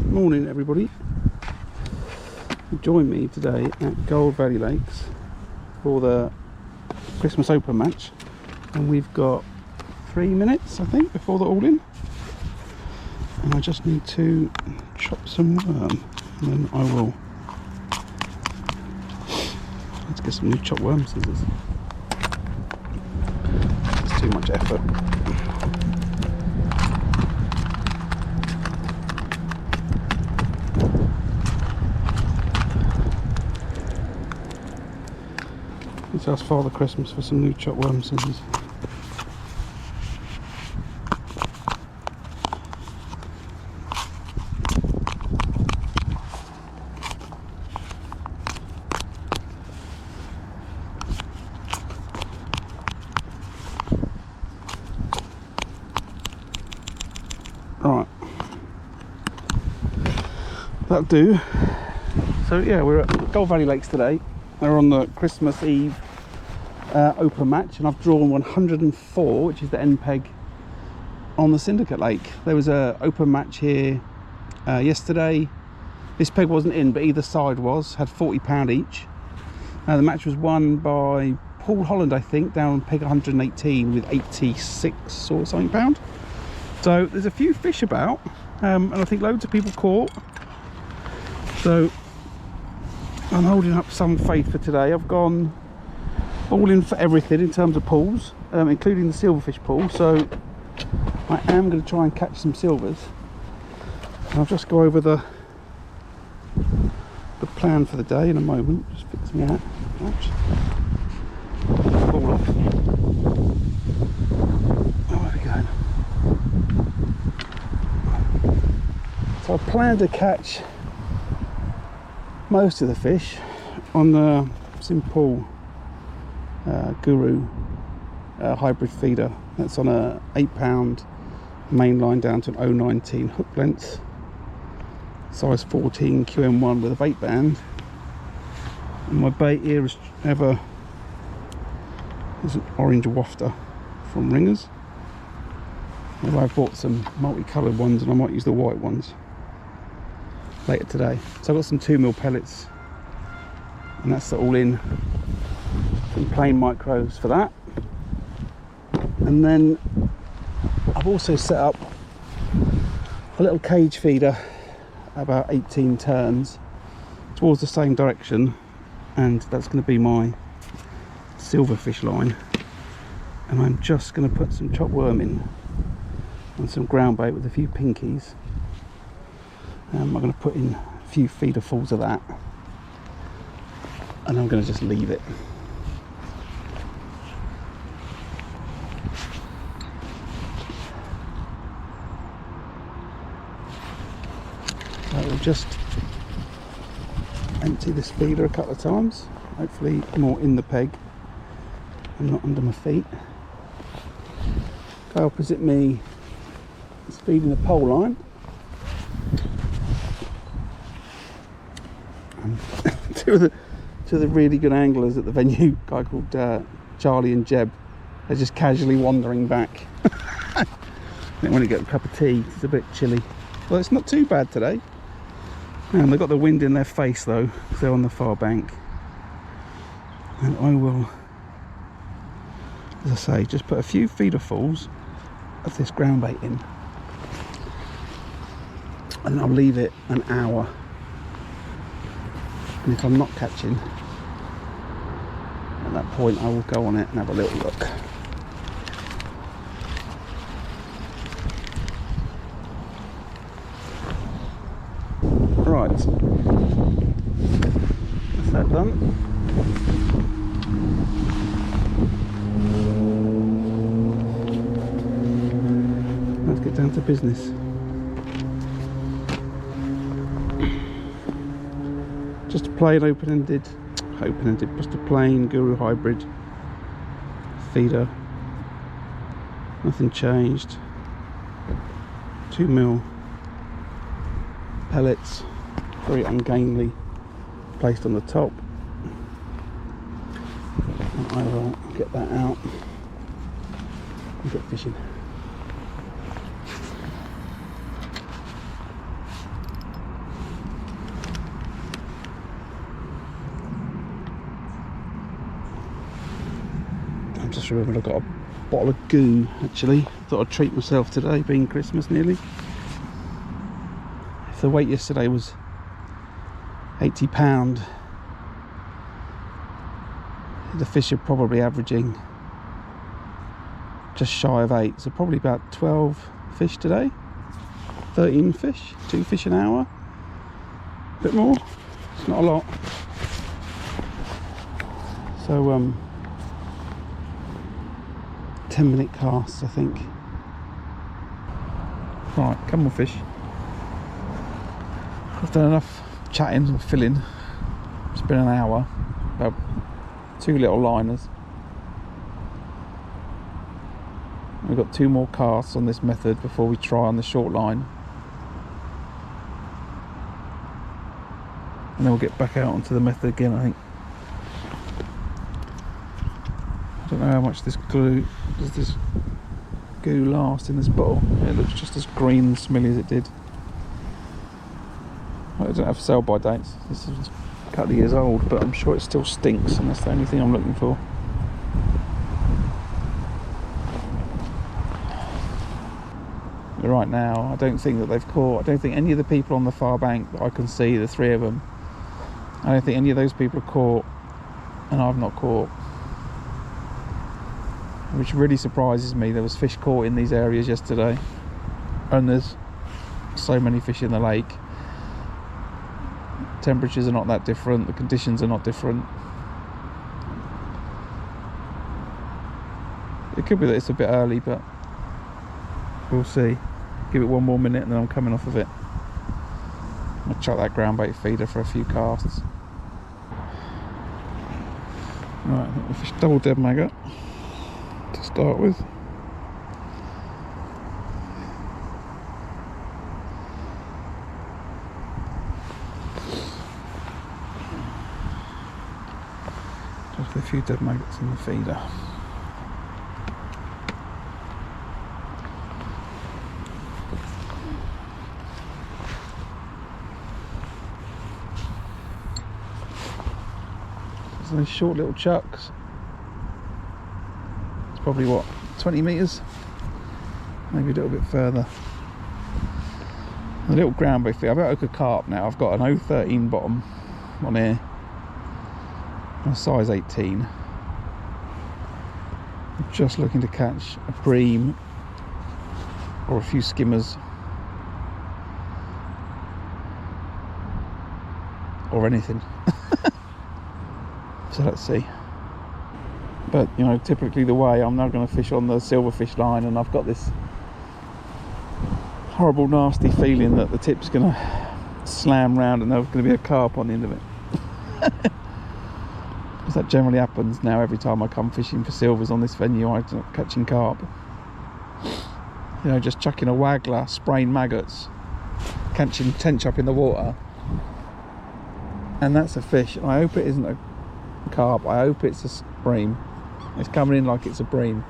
Morning everybody. Join me today at Gold Valley Lakes for the Christmas Open match, and we've got 3 minutes I think before the all-in, and I just need to chop some worm and then I will. Let's get some new chopped worm scissors. It's too much effort. Let's ask Father Christmas for some new chopped worm scissors. Right, that'll do. So yeah, we're at Gold Valley Lakes today. We're on the Christmas Eve open match, and I've drawn 104, which is the end peg on the Syndicate Lake. There was a open match here yesterday. This peg wasn't in, but either side had £40 each. The match was won by Paul Holland, I think, down on peg 118 with 86 or something pound. So there's a few fish about, and I think loads of people caught. So I'm holding up some faith for today. I've gone all in for everything in terms of pulls, including the silverfish pool. So I am going to try and catch some silvers. And I'll just go over the plan for the day in a moment. Just fix me out. Ouch. Ball off. Oh, where are we going? So I plan to catch most of the fish on the simple Guru hybrid feeder. That's on a £8 main line down to an 019 hook length, size 14 QM1 with a bait band. And my bait here is an orange wafter from Ringers. Although I've bought some multicoloured ones and I might use the white ones later today. So I've got some 2mm pellets, and that's the all-in from Plain Micros for that. And then I've also set up a little cage feeder about 18 turns towards the same direction, and that's going to be my silverfish line. And I'm just going to put some chopped worm in and some ground bait with a few pinkies. I'm going to put in a few feederfuls of that, and I'm going to just leave it. So we'll just empty this feeder a couple of times, hopefully more in the peg and not under my feet. Guy opposite me is feeding the pole line. Two of the really good anglers at the venue, a guy called Charlie and Jeb, they're just casually wandering back. I think when you get a cup of tea, it's a bit chilly. Well, it's not too bad today. And they've got the wind in their face though, because they're on the far bank. And I will, as I say, just put a few feederfuls of this ground bait in, and I'll leave it an hour. And if I'm not catching, at that point I will go on it and have a little look. Right, that's that done. Let's get down to business. Just a plain open-ended, just a plain Guru hybrid feeder. Nothing changed. 2mm pellets, very ungainly, placed on the top. And I will get that out and get fishing. just remembered I got a bottle of goo actually. Thought I'd treat myself today, being Christmas nearly. If the weight yesterday was £80, the fish are probably averaging just shy of 8, so probably about 12 fish today, 13 fish, 2 fish an hour, a bit more, it's not a lot. So 10-minute casts, I think. Right, come on fish. I've done enough chatting and filling. It's been an hour, about 2 little liners. We've got 2 more casts on this method before we try on the short line. And then we'll get back out onto the method again, I think. I don't know how much this glue, does this goo last in this bottle? It looks just as green and smelly as it did. I don't have sell-by dates. This is a couple of years old, but I'm sure it still stinks, and that's the only thing I'm looking for. Right now, I don't think that they've caught. I don't think any of the people on the far bank that I can see, the 3 of them, I don't think any of those people are caught, and I've not caught. Which really surprises me. There was fish caught in these areas yesterday, and there's so many fish in the lake. Temperatures are not that different, the conditions are not different. It could be that it's a bit early, but we'll see. Give it 1 more minute and then I'm coming off of it. I'll chuck that ground bait feeder for a few casts. Right, I think the fish double dead maggot to start with. Just a few dead maggots in the feeder. So these short little chucks. It's probably what, 20 metres? Maybe a little bit further. A little ground bait feeder. I've got a carp now. I've got an 013 bottom on here. A size 18. I'm just looking to catch a bream or a few skimmers or anything. So let's see. But you know, typically the way I'm now going to fish on the silverfish line, and I've got this horrible nasty feeling that the tip's going to slam round and there's going to be a carp on the end of it. Because that generally happens now. Every time I come fishing for silvers on this venue, I end up catching carp. You know, just chucking a waggler, spraying maggots, catching tench up in the water, and that's a fish. And I hope it isn't a carp. I hope it's a bream. It's coming in like it's a bream.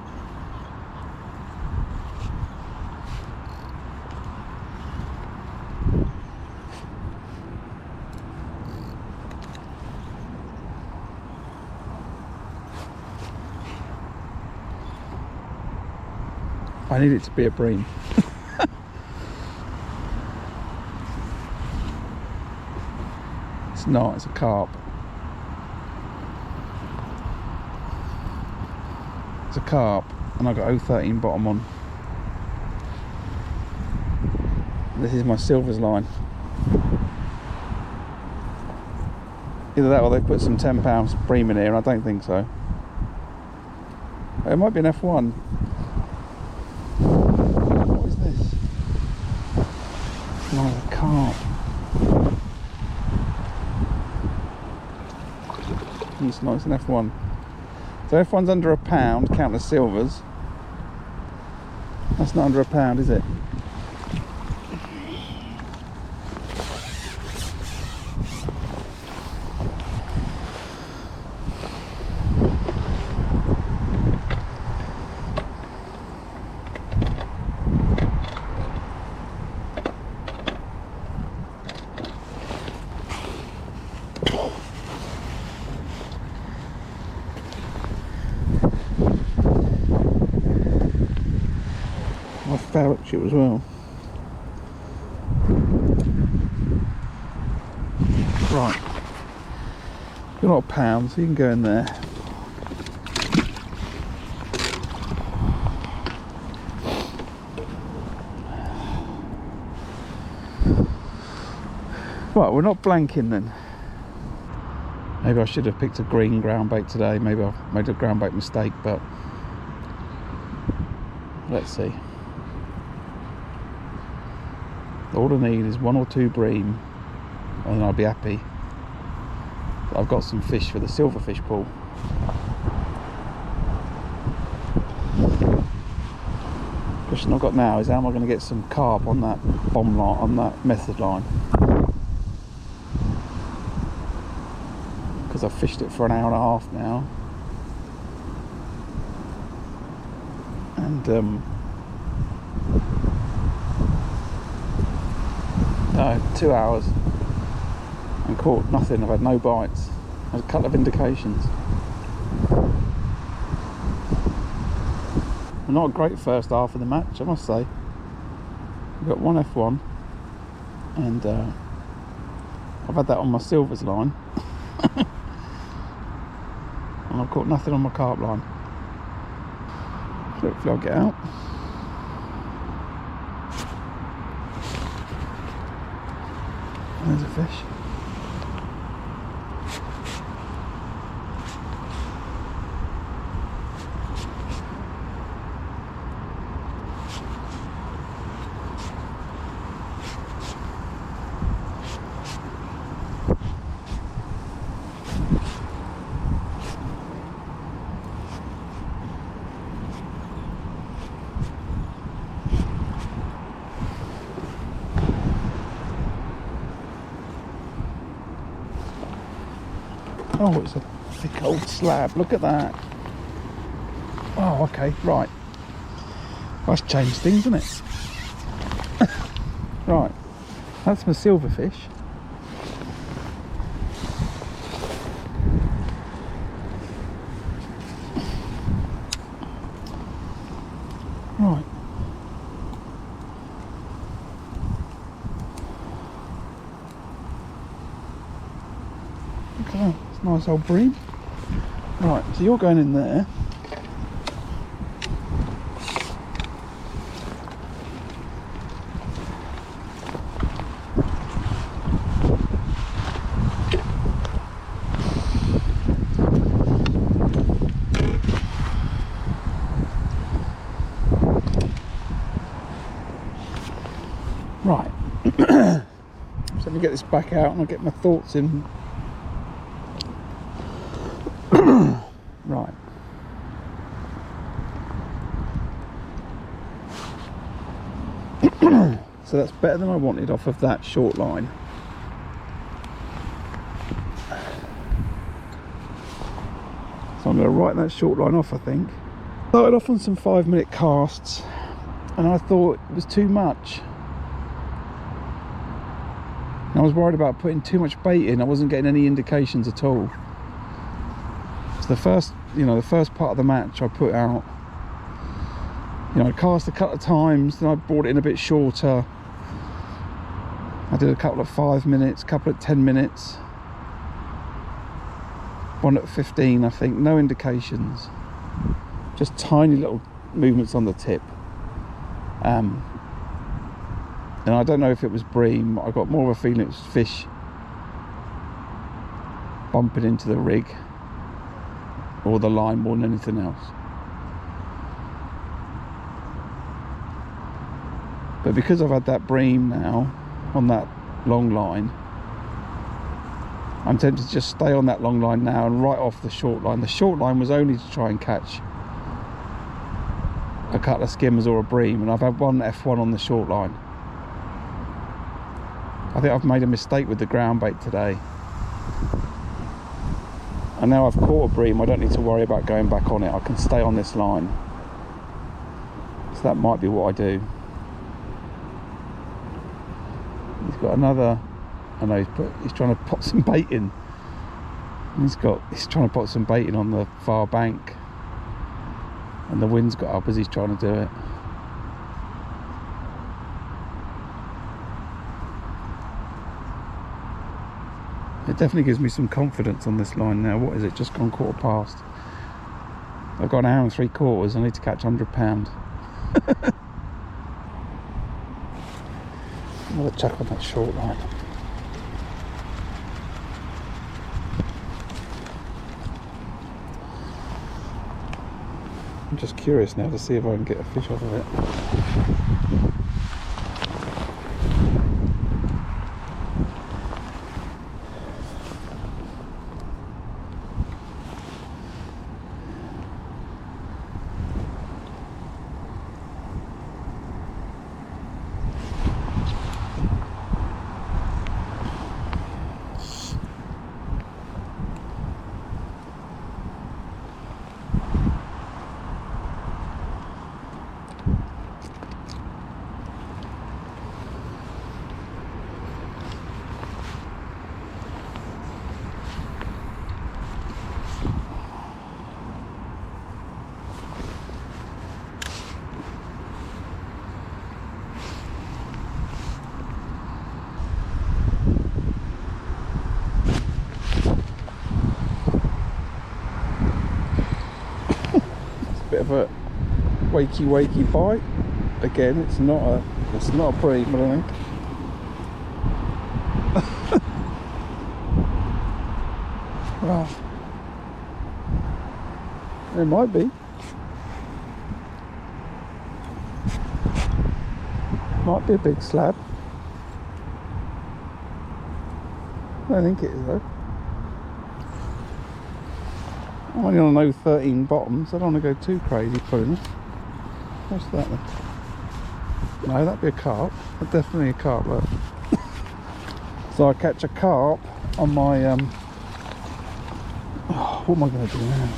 I need it to be a bream. It's not, it's a carp. It's a carp, and I've got 013 bottom on. This is my silvers line. Either that or they put some £10 bream in here, and I don't think so. It might be an F1. What is this? Oh, a carp. It's not, it's an F1. So F1's under £1, count as silvers. That's not under £1, is it? barrack ship as well. Right, you're not a pound, so you can go in there. Right, we're not blanking then. Maybe I should have picked a green ground bait today. Maybe I've made a ground bait mistake, but let's see. All I need is 1 or 2 bream, and I'll be happy. I've got some fish for the silverfish pool. The question I've got now is how am I going to get some carp on that bomb line, on that method line? Because I've fished it for an hour and a half now, and no, 2 hours and caught nothing. I've had no bites. There's a couple of indications. Well, not a great first half of the match, I must say. We've got 1 F1, and I've had that on my silvers line. And I've caught nothing on my carp line. Hopefully I'll get out. There's a fish. Oh, it's a thick old slab. Look at that. Oh, okay, right. That's changed things, isn't it? Right, that's my silverfish. Right. Look at that. Nice old bream. Right, so you're going in there. Right. So let me get this back out and I'll get my thoughts in. Right. So that's better than I wanted off of that short line. So I'm going to write that short line off, I think. Started off on some 5-minute casts, and I thought it was too much. And I was worried about putting too much bait in. I wasn't getting any indications at all. So the first part of the match I put out, I cast a couple of times, then I brought it in a bit shorter. I did a couple of 5 minutes, couple of 10 minutes, one at 15, I think. No indications, just tiny little movements on the tip. And I don't know if it was bream. I got more of a feeling it was fish bumping into the rig or the line more than anything else. But because I've had that bream now on that long line, I'm tempted to just stay on that long line now and right off the short line. The short line was only to try and catch a couple of skimmers or a bream, and I've had 1 F1 on the short line. I think I've made a mistake with the ground bait today. And now I've caught a bream, I don't need to worry about going back on it. I can stay on this line. So that might be what I do. He's got another, I know he's trying to put some bait in. He's trying to put some bait in on the far bank, and the wind's got up as he's trying to do it. It definitely gives me some confidence on this line now. What is it? Just gone 1/4 past. I've got an hour and 3/4. I need to catch £100. Another chuck on that short line. I'm just curious now to see if I can get a fish off of it. Bit of a wakey bite. Again, it's not a bream, I don't think. Well, it might be. Might be a big slab. I don't think it is though. I'm only on an 013 bottom, so I don't want to go too crazy pulling it. What's that then? No, that'd be a carp. That's definitely a carp, look. So I catch a carp on my oh, what am I going to do now?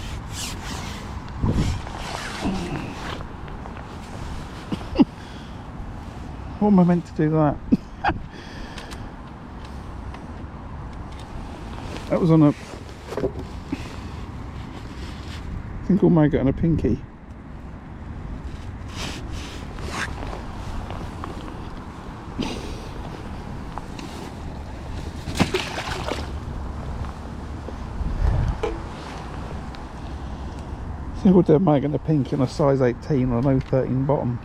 What am I meant to do that? That was on a single maggot and a pinky. Single dead maggot and a pinky on a size 18 on an 013 bottom.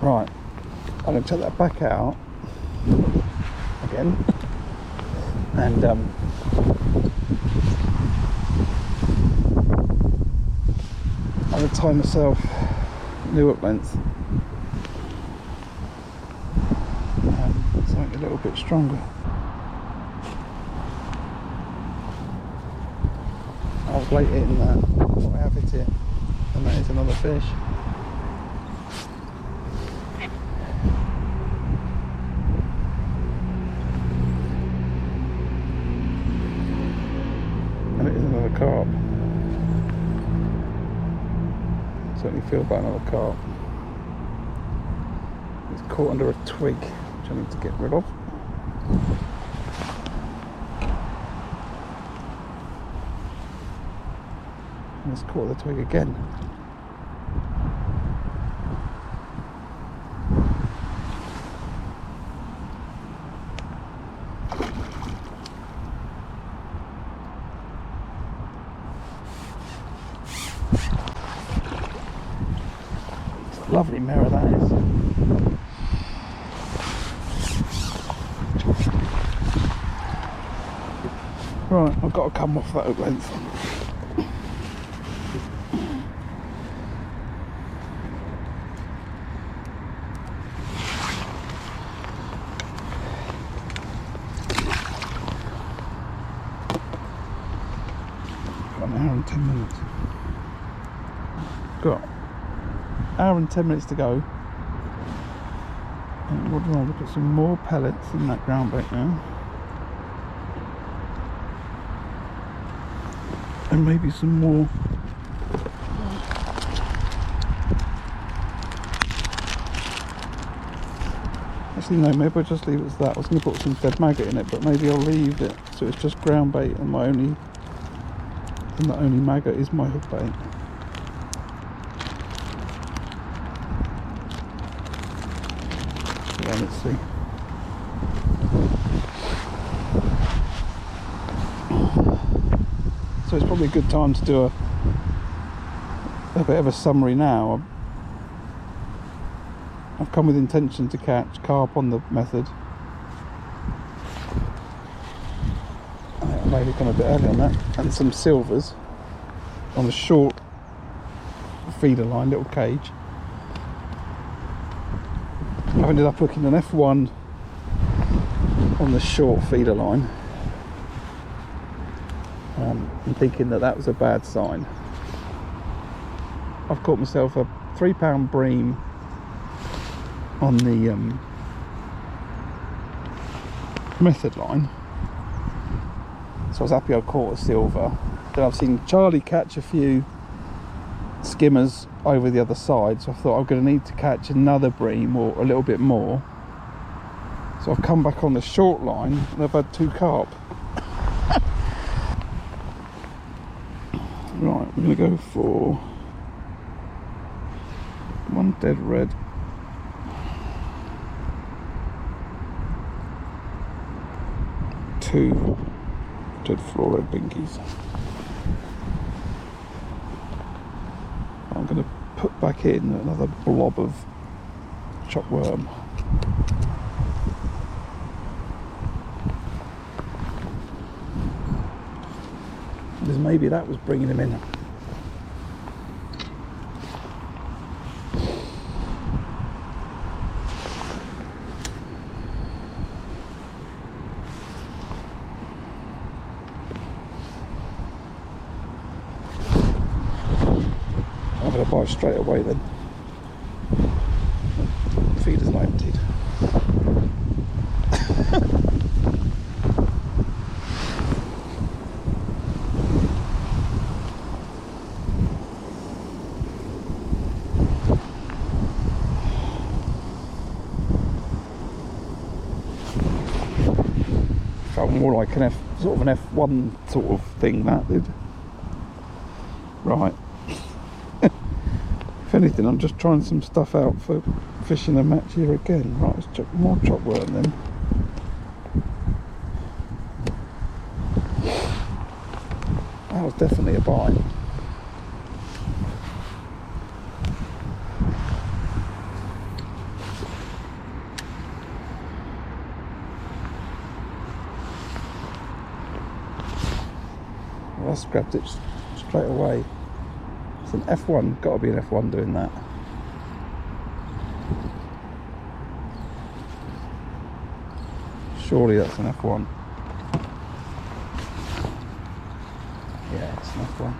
Right, I'm going to take that back out again and I'm going to tie myself new up length, something a little bit stronger. I was late hitting that, I have hit it, and that is another fish. And it is another carp. Certainly feel about another carp. It's caught under a twig, which I need to get rid of. And it's caught the twig again. Lovely mirror that is. Right, I've got to come off that hook length. Got an hour and 10 minutes. Got hour and 10 minutes to go. And what do I look at? Some more pellets in that ground bait now, and maybe some more actually no, maybe I'll just leave it as that. I was going to put some dead maggot in it, but maybe I'll leave it so it's just ground bait and the only maggot is my hook bait. Yeah, let's see. So it's probably a good time to do a bit of a summary now. I've come with intention to catch carp on the method. I maybe gone a bit early on that, and some silvers on a short feeder line, little cage. I've ended up hooking an F1 on the short feeder line. I'm thinking that was a bad sign. I've caught myself a 3-pound bream on the method line, so I was happy I caught a silver. Then I've seen Charlie catch a few skimmers over the other side, so I thought I'm going to need to catch another bream or a little bit more. So I've come back on the short line and I've had 2 carp. Right, we're going to go for 1 dead red, 2 dead fluoro pinkies. I'm going to put back in another blob of chopped worm. Because maybe that was bringing him in. I'm going to bite straight away then. Feeder's not emptied. Felt more like an sort of an F1 sort of thing, that did. Right. If anything, I'm just trying some stuff out for fishing a match here again. Right, let's check more chop worm then. That was definitely a bite. Well, I grabbed it straight away. It's an F1, got to be an F1 doing that. Surely that's an F1. Yeah, it's an F1.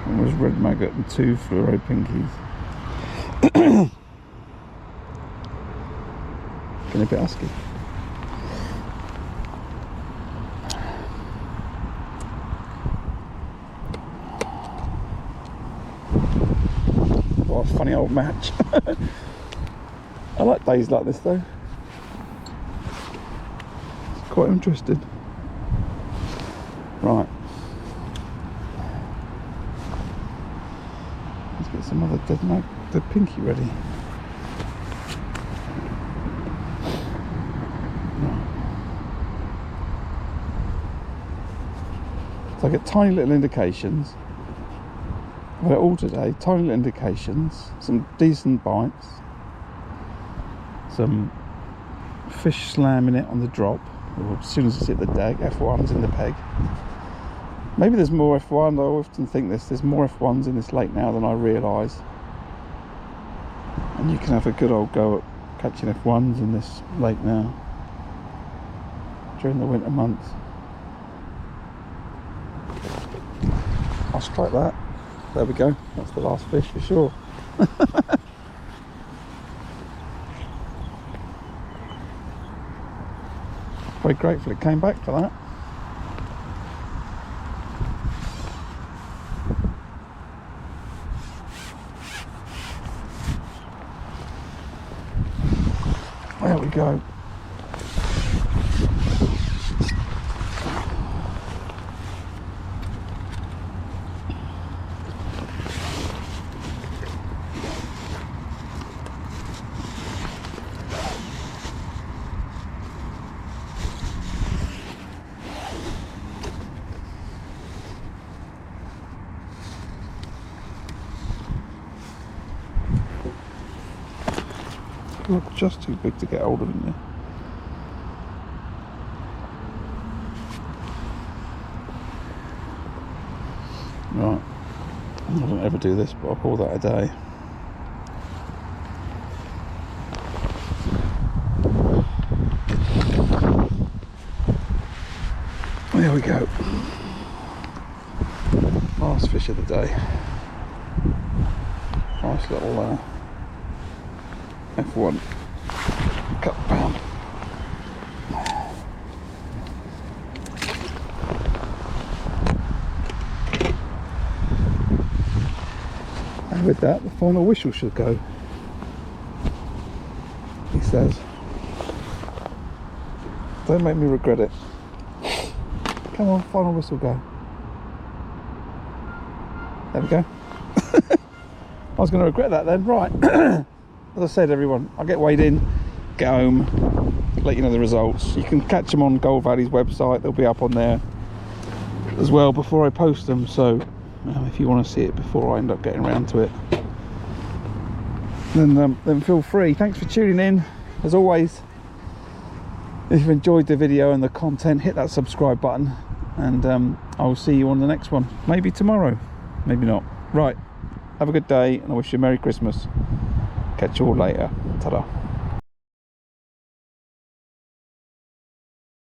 One was red maggot and 2 fluoro pinkies. Getting a bit husky. What a funny old match. I like days like this though. It's quite interesting. Right. Let's get some other dead pinky ready. So I get tiny little indications. I've had it all today, tiny little indications, some decent bites, some fish slamming it on the drop, or as soon as it's hit the deck. F1's in the peg. Maybe there's more F1, I often think there's more F1s in this lake now than I realise. And you can have a good old go at catching F1s in this lake now, during the winter months. I'll strike that. There we go, that's the last fish for sure. Very grateful it came back for that. There we go. Look, just too big to get hold of in there. Right, I don't ever do this, but I'll call that a day. There we go. Last fish of the day. Nice little F1 cut pound. And with that, the final whistle should go, he says. Don't make me regret it. Come on, final whistle go. There we go. I was going to regret that then. Right. As I said, everyone, I'll get weighed in, get home, let you know the results. You can catch them on Gold Valley's website. They'll be up on there as well before I post them. So if you want to see it before I end up getting around to it, then feel free. Thanks for tuning in. As always, if you've enjoyed the video and the content, hit that subscribe button, and I will see you on the next one. Maybe tomorrow, maybe not. Right, have a good day, and I wish you a Merry Christmas. Catch you all later. Ta-da.